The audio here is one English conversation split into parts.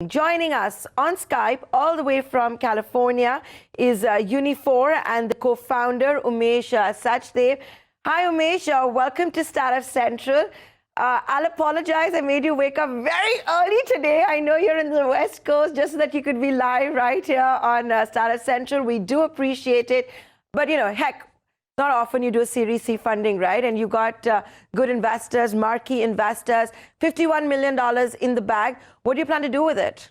Joining us on Skype all the way from California is Uniphore and the co-founder Umesh Sachdev. Hi Umesh, welcome to Startup Central. I'll apologize, I made you wake up very early today. I know you're in the West Coast just so that you could be live right here on Startup Central. We do appreciate it. But heck, not often you do a Series C funding, right? And you got good investors, marquee investors, $51 million in the bag. What do you plan to do with it?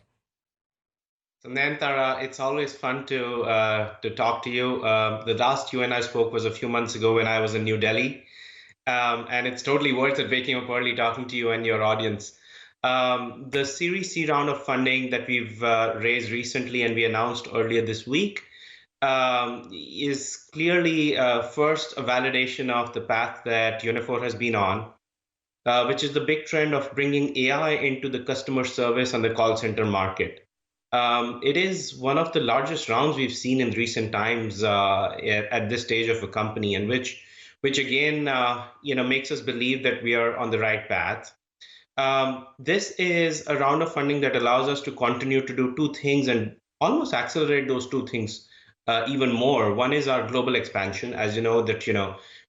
So Nayantara, it's always fun to talk to you. The last you and I spoke was a few months ago when I was in New Delhi. And it's totally worth it waking up early talking to you and your audience. The Series C round of funding that we've raised recently and we announced earlier this week is clearly first a validation of the path that Uniphore has been on, which is the big trend of bringing AI into the customer service and the call center market. It is one of the largest rounds we've seen in recent times at this stage of a company, and which again makes us believe that we are on the right path. This is a round of funding that allows us to continue to do two things and almost accelerate those two things even more. One is our global expansion. As you know,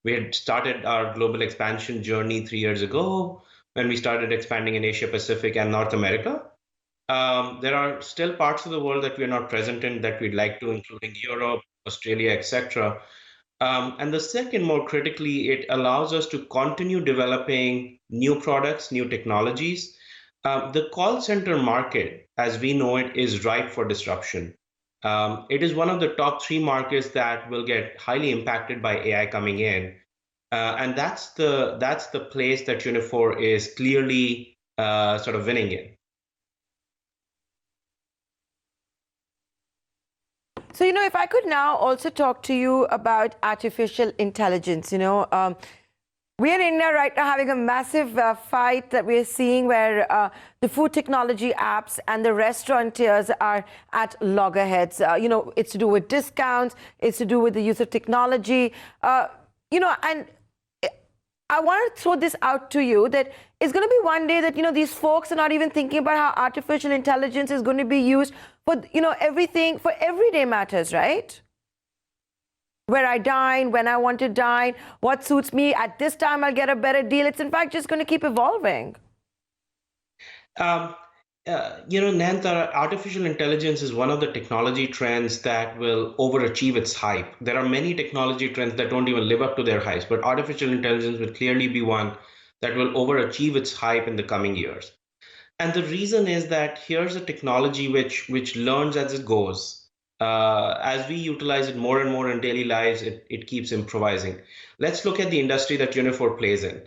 we had started our global expansion journey 3 years ago when we started expanding in Asia Pacific and North America. There are still parts of the world that we are not present in that we'd like to, including Europe, Australia, etc. And the second, more critically, it allows us to continue developing new products, new technologies. The call center market, as we know it, is ripe for disruption. It is one of the top 3 markets that will get highly impacted by AI coming in. And that's the place that Uniphore is clearly sort of winning in. So, if I could now also talk to you about artificial intelligence, we're in India right now having a massive fight that we're seeing where the food technology apps and the restaurateurs are at loggerheads. It's to do with discounts, it's to do with the use of technology, and I want to throw this out to you that it's going to be one day that, these folks are not even thinking about how artificial intelligence is going to be used for, everything, for everyday matters, right? Where I dine, when I want to dine, what suits me, at this time I'll get a better deal. It's in fact just going to keep evolving. Nayantara, artificial intelligence is one of the technology trends that will overachieve its hype. There are many technology trends that don't even live up to their hypes, but artificial intelligence will clearly be one that will overachieve its hype in the coming years. And the reason is that here's a technology which learns as it goes. As we utilize it more and more in daily lives, it keeps improvising. Let's look at the industry that Uniphore plays in.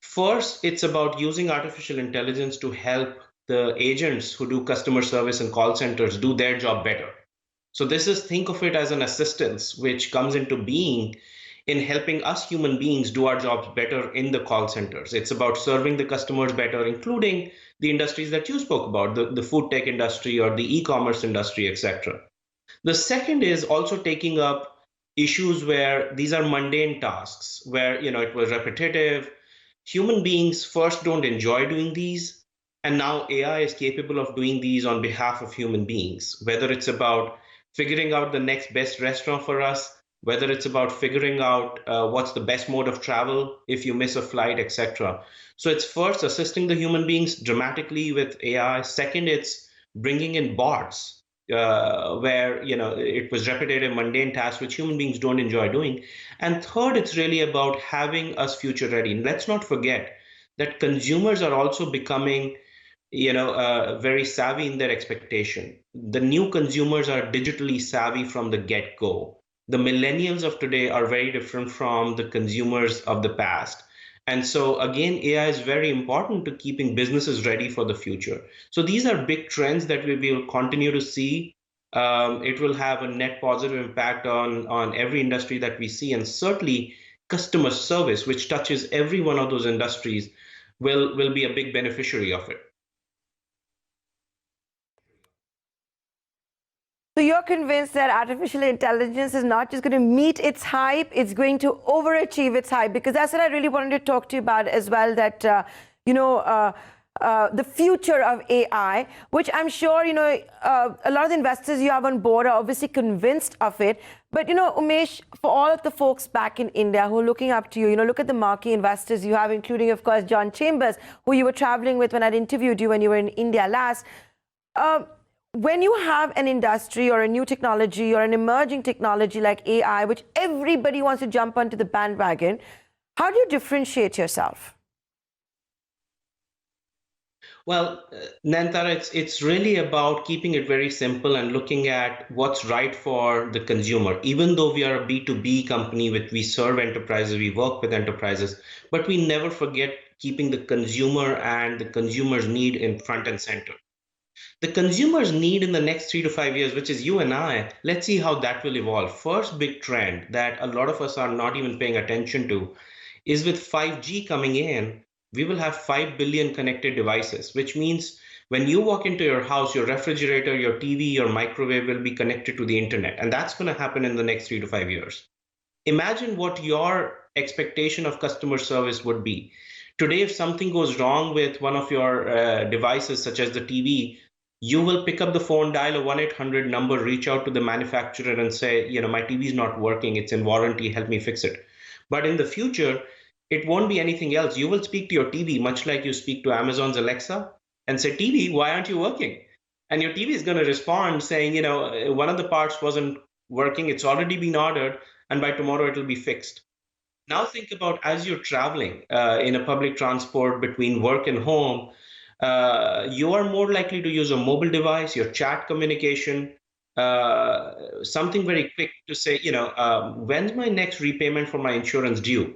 First, it's about using artificial intelligence to help the agents who do customer service and call centers do their job better. So think of it as an assistance which comes into being in helping us human beings do our jobs better in the call centers. It's about serving the customers better, including the industries that you spoke about, the food tech industry or the e-commerce industry, etc. The second is also taking up issues where these are mundane tasks, where it was repetitive. Human beings first don't enjoy doing these. And now AI is capable of doing these on behalf of human beings, whether it's about figuring out the next best restaurant for us, whether it's about figuring out what's the best mode of travel if you miss a flight, etc. So it's first assisting the human beings dramatically with AI. Second, it's bringing in bots where it was repetitive, mundane tasks which human beings don't enjoy doing. And third, it's really about having us future ready. And let's not forget that consumers are also becoming very savvy in their expectation. The new consumers are digitally savvy from the get-go. The millennials of today are very different from the consumers of the past. And so again, AI is very important to keeping businesses ready for the future. So these are big trends that we will continue to see. It will have a net positive impact on every industry that we see, and certainly customer service, which touches every one of those industries, will be a big beneficiary of it. So you're convinced that artificial intelligence is not just going to meet its hype, it's going to overachieve its hype, because that's what I really wanted to talk to you about as well, that, the future of AI, which I'm sure, a lot of the investors you have on board are obviously convinced of it. But, Umesh, for all of the folks back in India who are looking up to you, look at the marquee investors you have, including, of course, John Chambers, who you were traveling with when I'd interviewed you when you were in India last. When you have an industry or a new technology or an emerging technology like AI, which everybody wants to jump onto the bandwagon, how do you differentiate yourself? Well, Nantara, it's really about keeping it very simple and looking at what's right for the consumer. Even though we are a B2B company, we serve enterprises, we work with enterprises, but we never forget keeping the consumer and the consumer's need in front and center. The consumer's need in the next 3 to 5 years, which is you and I, let's see how that will evolve. First big trend that a lot of us are not even paying attention to is with 5G coming in, we will have 5 billion connected devices, which means when you walk into your house, your refrigerator, your TV, your microwave will be connected to the internet. And that's going to happen in the next 3 to 5 years. Imagine what your expectation of customer service would be. Today, if something goes wrong with one of your devices, such as the TV, you will pick up the phone, dial a 1-800 number, reach out to the manufacturer and say, my TV is not working, it's in warranty, help me fix it. But in the future, it won't be anything else. You will speak to your TV, much like you speak to Amazon's Alexa, and say, TV, why aren't you working? And your TV is going to respond saying, one of the parts wasn't working, it's already been ordered, and by tomorrow it'll be fixed. Now think about as you're traveling in a public transport between work and home, you are more likely to use a mobile device, your chat communication, something very quick to say, when's my next repayment for my insurance due?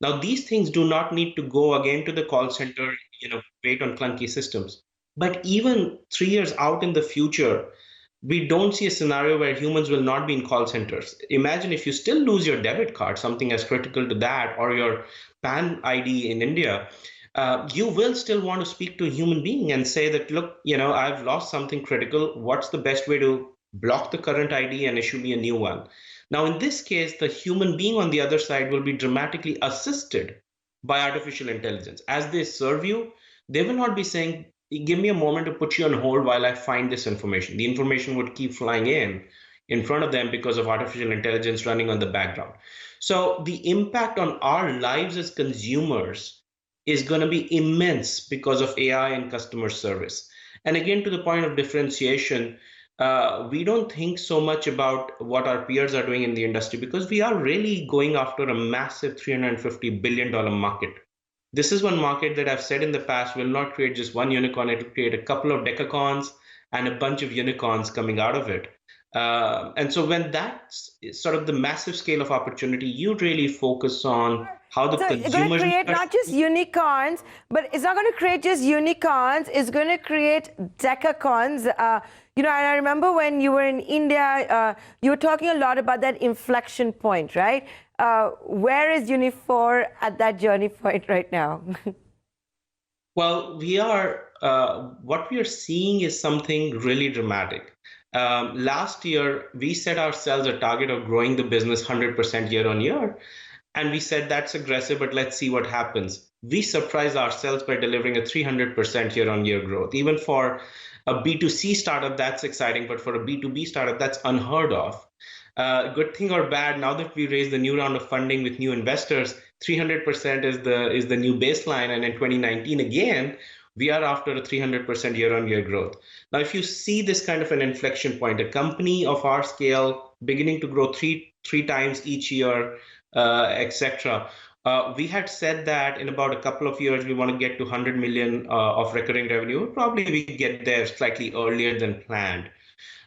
Now, these things do not need to go again to the call center, wait on clunky systems. But even 3 years out in the future, we don't see a scenario where humans will not be in call centers. Imagine if you still lose your debit card, something as critical to that, or your PAN ID in India, you will still want to speak to a human being and say that, look, I've lost something critical. What's the best way to block the current ID and issue me a new one? Now, in this case, the human being on the other side will be dramatically assisted by artificial intelligence. As they serve you, they will not be saying, give me a moment to put you on hold while I find this information. The information would keep flying in front of them because of artificial intelligence running on the background. So the impact on our lives as consumers is going to be immense because of AI and customer service. And again, to the point of differentiation, we don't think so much about what our peers are doing in the industry because we are really going after a massive $350 billion market. This is one market that I've said in the past will not create just one unicorn, it will create a couple of decacorns and a bunch of unicorns coming out of it. And so when that's sort of the massive scale of opportunity, you really focus on how the consumers... It's going to create not just unicorns, but it's not going to create just unicorns, it's going to create decacorns. And I remember when you were in India, you were talking a lot about that inflection point, right? Where is Uniphore at that journey point right now? Well, what we are seeing is something really dramatic. Last year, we set ourselves a target of growing the business 100% year on year. And we said that's aggressive, but let's see what happens. We surprised ourselves by delivering a 300% year on year growth. Even for a B2C startup, that's exciting, but for a B2B startup, that's unheard of. Good thing or bad, now that we raised the new round of funding with new investors, 300% is the new baseline. And in 2019, again, we are after a 300% year-on-year growth. Now, if you see this kind of an inflection point, a company of our scale beginning to grow three times each year, etc. We had said that in about a couple of years, we want to get to 100 million of recurring revenue. Probably we get there slightly earlier than planned.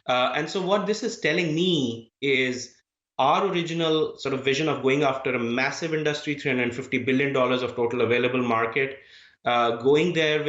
And so what this is telling me is our original sort of vision of going after a massive industry, $350 billion of total available market, going there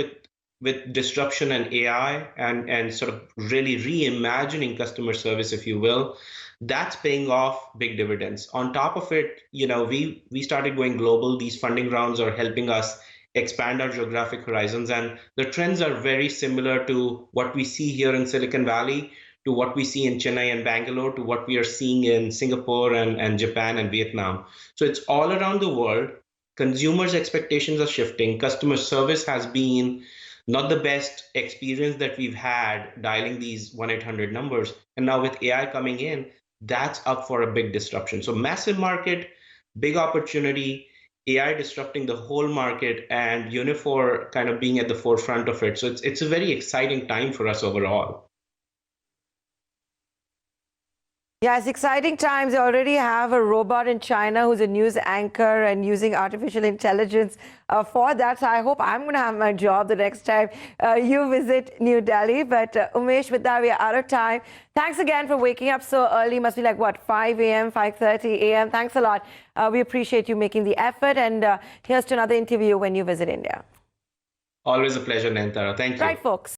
with disruption and AI and sort of really reimagining customer service, if you will, that's paying off big dividends. On top of it, we started going global. These funding rounds are helping us expand our geographic horizons. And the trends are very similar to what we see here in Silicon Valley, to what we see in Chennai and Bangalore, to what we are seeing in Singapore and Japan and Vietnam. So it's all around the world. Consumers' expectations are shifting. Customer service has been not the best experience that we've had dialing these 1-800 numbers. And now with AI coming in, that's up for a big disruption. So massive market, big opportunity, AI disrupting the whole market, and Uniphore kind of being at the forefront of it. So it's a very exciting time for us overall. Yes, exciting times. They already have a robot in China who's a news anchor and using artificial intelligence for that. So I hope I'm going to have my job the next time you visit New Delhi. But Umesh, with that, we are out of time. Thanks again for waking up so early. Must be like, what, 5 a.m., 5:30 a.m. Thanks a lot. We appreciate you making the effort. And here's to another interview when you visit India. Always a pleasure, Nayantara. Thank you. Right, folks.